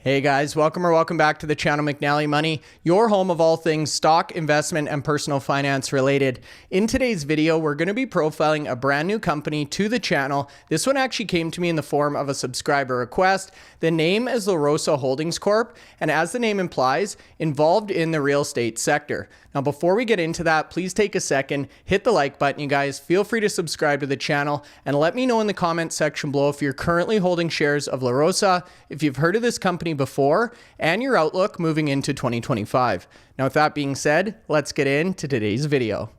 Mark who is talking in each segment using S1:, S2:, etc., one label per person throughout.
S1: Hey guys, welcome back to the channel McNallie Money, your home of all things stock, investment, and personal finance related. In today's video, we're going to be profiling a brand new company to the channel. This one actually came to me in the form of a subscriber request. The name is Rosa Holdings Corp, and as the name implies, involved in the real estate sector. Now, before we get into that, please take a second, hit the like button, you guys. Feel free to subscribe to the channel, and let me know in the comment section below if you're currently holding shares of Rosa, if you've heard of this company before, and your outlook moving into 2025. Now, with that being said, let's get into today's video.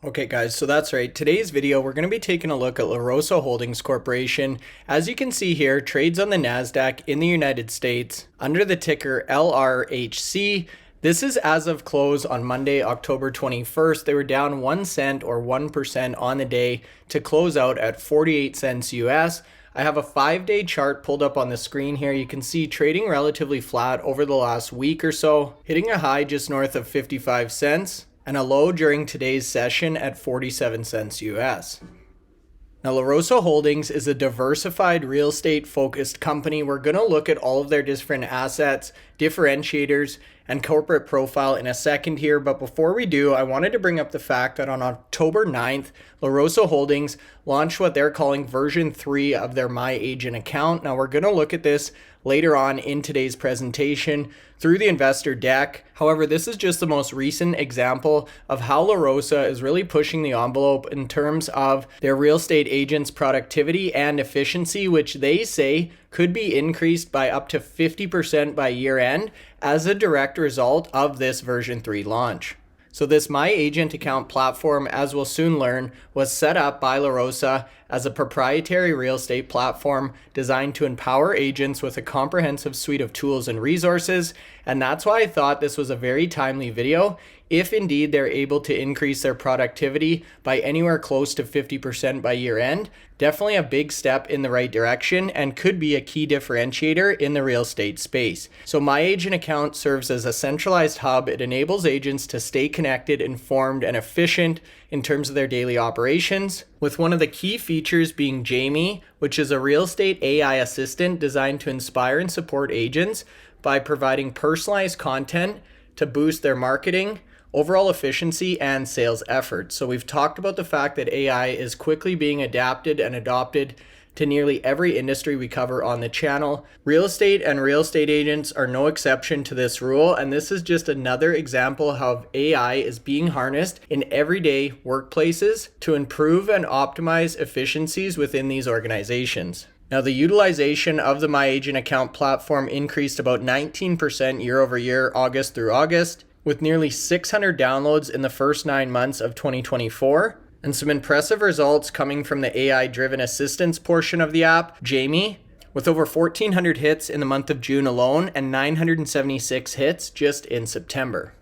S1: Okay guys, so that's right. Today's video, we're going to be taking a look at Rosa Holdings Corporation. As you can see here, trades on the NASDAQ in the United States under the ticker LRHC. This is as of close on Monday, October 21st. They were down 1 cent or 1% on the day to close out at 48 cents US. I have a 5-day chart pulled up on the screen here. You can see trading relatively flat over the last week or so, hitting a high just north of 55 cents and a low during today's session at 47 cents US. Now, Rosa Holdings is a diversified real estate focused company. We're going to look at all of their different assets, differentiators, and corporate profile in a second here. But before we do, I wanted to bring up the fact that on October 9th, Rosa Holdings launched what they're calling version 3 of their My Agent account. Now, we're going to look at this later on in today's presentation through the investor deck. However, this is just the most recent example of how Rosa is really pushing the envelope in terms of their real estate agents' productivity and efficiency, which they say could be increased by up to 50% by year end as a direct result of this version 3 launch. So this My Agent account platform, as we'll soon learn, was set up by Rosa as a proprietary real estate platform designed to empower agents with a comprehensive suite of tools and resources. And that's why I thought this was a very timely video, if indeed they're able to increase their productivity by anywhere close to 50% by year end. Definitely a big step in the right direction and could be a key differentiator in the real estate space. So My Agent account serves as a centralized hub. It enables agents to stay connected, informed, and efficient in terms of their daily operations, with one of the key features being Jamie, which is a real estate AI assistant designed to inspire and support agents by providing personalized content to boost their marketing, overall efficiency, and sales efforts. So we've talked about the fact that AI is quickly being adapted and adopted to nearly every industry we cover on the channel. Real estate and real estate agents are no exception to this rule, and this is just another example of how AI is being harnessed in everyday workplaces to improve and optimize efficiencies within these organizations. Now, the utilization of the My Agent account platform increased about 19% year over year, August through August, with nearly 600 downloads in the first 9 months of 2024. And some impressive results coming from the AI-driven assistance portion of the app, Jamie, with over 1,400 hits in the month of June alone and 976 hits just in September.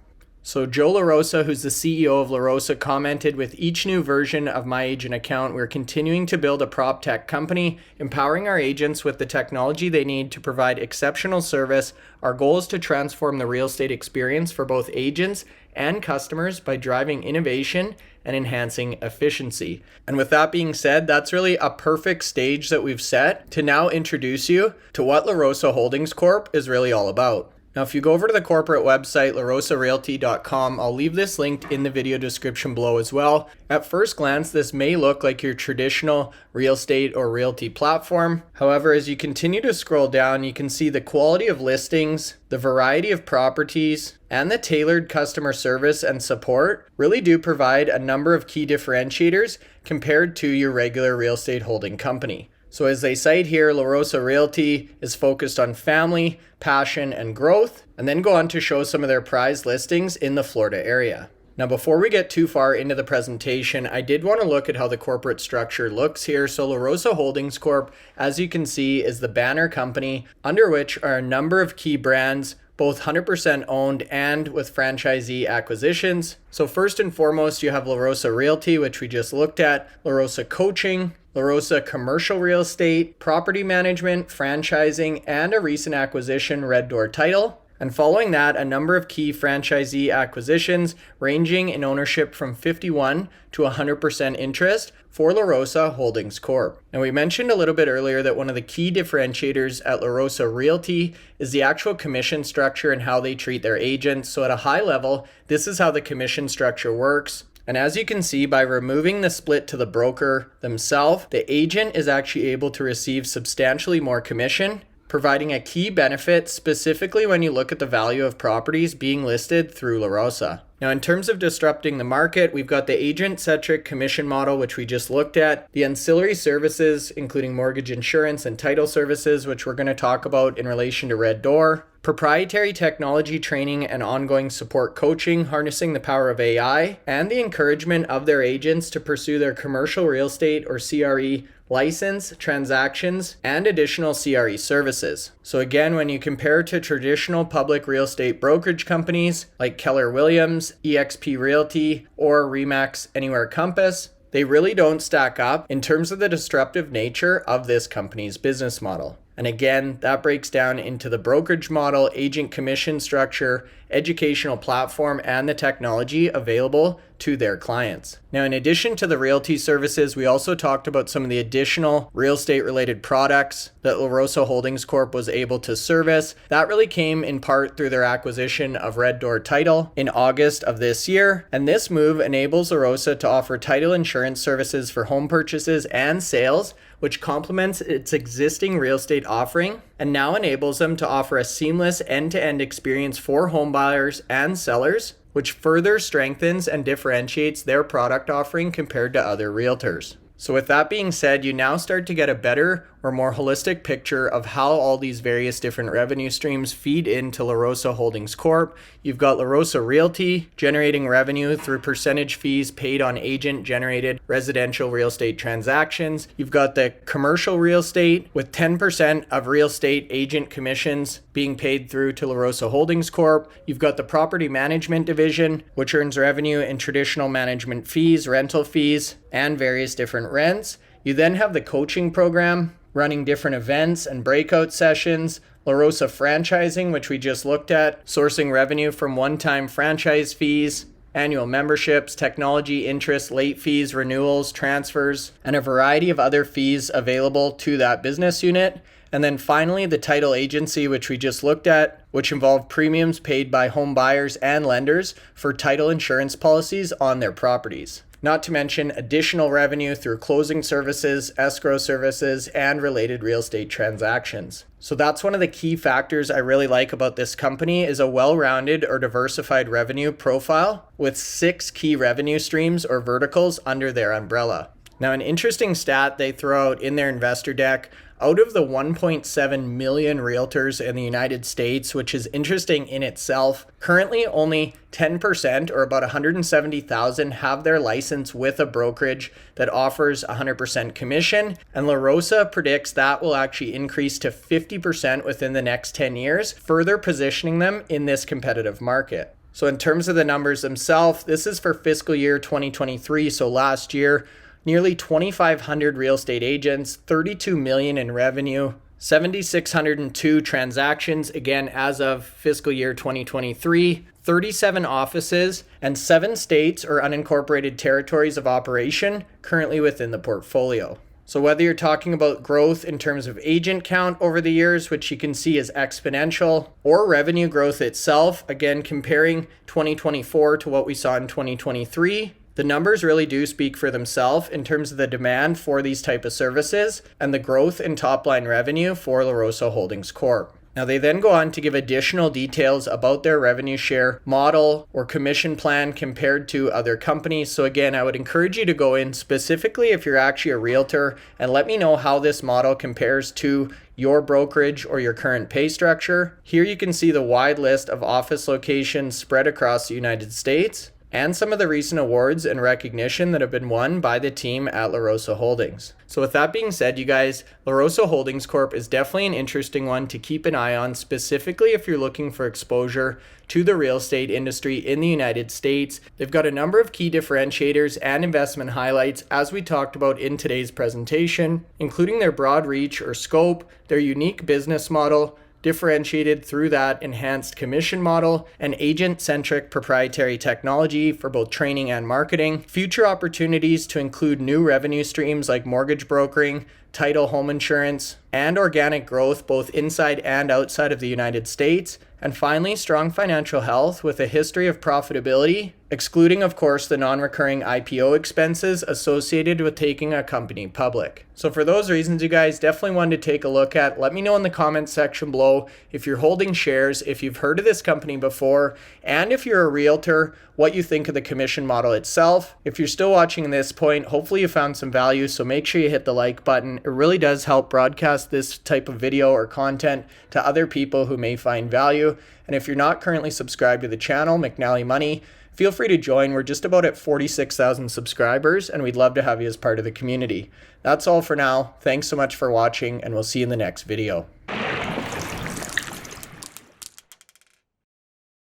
S1: So Joe LaRosa, who's the CEO of LaRosa, commented, "With each new version of My Agent account, we're continuing to build a PropTech company, empowering our agents with the technology they need to provide exceptional service. Our goal is to transform the real estate experience for both agents and customers by driving innovation and enhancing efficiency." And with that being said, that's really a perfect stage that we've set to now introduce you to what Rosa Holdings Corp is really all about. Now, if you go over to the corporate website, larosarealty.com, I'll leave this linked in the video description below as well. At first glance, this may look like your traditional real estate or realty platform. However, as you continue to scroll down, you can see the quality of listings, the variety of properties, and the tailored customer service and support really do provide a number of key differentiators compared to your regular real estate holding company. So as they cite here, Rosa Realty is focused on family, passion, and growth, and then go on to show some of their prized listings in the Florida area. Now, before we get too far into the presentation, I did want to look at how the corporate structure looks here. So Rosa Holdings Corp, as you can see, is the banner company under which are a number of key brands, both 100% owned and with franchisee acquisitions. So first and foremost, you have Rosa Realty, which we just looked at, Rosa Coaching, Rosa Commercial Real Estate, Property Management, Franchising, and a recent acquisition, Red Door Title. And following that, a number of key franchisee acquisitions ranging in ownership from 51 to 100% interest for La Rosa Holdings Corp. Now, we mentioned a little bit earlier that one of the key differentiators at La Rosa Realty is the actual commission structure and how they treat their agents. So at a high level, this is how the commission structure works. And as you can see, by removing the split to the broker themselves, the agent is actually able to receive substantially more commission, providing a key benefit specifically when you look at the value of properties being listed through La Rosa. Now, in terms of disrupting the market, we've got the agent-centric commission model, which we just looked at, the ancillary services, including mortgage insurance and title services, which we're going to talk about in relation to Red Door, proprietary technology training and ongoing support coaching, harnessing the power of AI, and the encouragement of their agents to pursue their commercial real estate or CRE license, transactions, and additional CRE services. So again, when you compare to traditional public real estate brokerage companies like Keller Williams, eXp Realty, or Remax Anywhere Compass, they really don't stack up in terms of the disruptive nature of this company's business model. And again, that breaks down into the brokerage model, agent commission structure, educational platform, and the technology available to their clients. Now, in addition to the realty services, we also talked about some of the additional real estate related products that La Rosa Holdings Corp was able to service. That really came in part through their acquisition of Red Door Title in August of this year. And this move enables La Rosa to offer title insurance services for home purchases and sales, which complements its existing real estate offering and now enables them to offer a seamless end-to-end experience for home buyers and sellers, which further strengthens and differentiates their product offering compared to other realtors. So with that being said, you now start to get a better or more holistic picture of how all these various different revenue streams feed into La Rosa Holdings Corp. You've got La Rosa Realty generating revenue through percentage fees paid on agent-generated residential real estate transactions. You've got the commercial real estate with 10% of real estate agent commissions being paid through to La Rosa Holdings Corp. You've got the property management division, which earns revenue in traditional management fees, rental fees, and various different rents. You then have the coaching program, running different events and breakout sessions, La Rosa Franchising, which we just looked at, sourcing revenue from one-time franchise fees, annual memberships, technology interest, late fees, renewals, transfers, and a variety of other fees available to that business unit. And then finally, the title agency, which we just looked at, which involved premiums paid by home buyers and lenders for title insurance policies on their properties. Not to mention additional revenue through closing services, escrow services, and related real estate transactions. So that's one of the key factors I really like about this company is a well-rounded or diversified revenue profile with 6 key revenue streams or verticals under their umbrella. Now, an interesting stat they throw out in their investor deck, out of the 1.7 million realtors in the United States, which is interesting in itself, currently only 10% or about 170,000 have their license with a brokerage that offers 100% commission. And La Rosa predicts that will actually increase to 50% within the next 10 years, further positioning them in this competitive market. So in terms of the numbers themselves, this is for fiscal year 2023, so last year. Nearly 2,500 real estate agents, 32 million in revenue, 7,602 transactions, again, as of fiscal year 2023, 37 offices, and 7 states or unincorporated territories of operation currently within the portfolio. So whether you're talking about growth in terms of agent count over the years, which you can see is exponential, or revenue growth itself, again, comparing 2024 to what we saw in 2023, the numbers really do speak for themselves in terms of the demand for these type of services and the growth in top line revenue for La Rosa Holdings Corp. Now they then go on to give additional details about their revenue share model or commission plan compared to other companies. So again, I would encourage you to go in specifically if you're actually a realtor and let me know how this model compares to your brokerage or your current pay structure. Here you can see the wide list of office locations spread across the United States, and some of the recent awards and recognition that have been won by the team at La Rosa Holdings. So with that being said, you guys, La Rosa Holdings Corp is definitely an interesting one to keep an eye on, specifically if you're looking for exposure to the real estate industry in the United States. They've got a number of key differentiators and investment highlights as we talked about in today's presentation, including their broad reach or scope, their unique business model, differentiated through that enhanced commission model and agent-centric proprietary technology for both training and marketing, future opportunities to include new revenue streams like mortgage brokering, title, home insurance, and organic growth both inside and outside of the United States. And finally, strong financial health with a history of profitability, excluding, of course, the non-recurring IPO expenses associated with taking a company public. So for those reasons, you guys definitely wanted to take a look at. Let me know in the comments section below if you're holding shares, if you've heard of this company before, and if you're a realtor, what you think of the commission model itself. If you're still watching at this point, hopefully you found some value, so make sure you hit the like button. It really does help broadcast this type of video or content to other people who may find value. And if you're not currently subscribed to the channel, McNallie Money, feel free to join. We're just about at 46,000 subscribers, and we'd love to have you as part of the community. That's all for now. Thanks so much for watching, and we'll see you in the next video.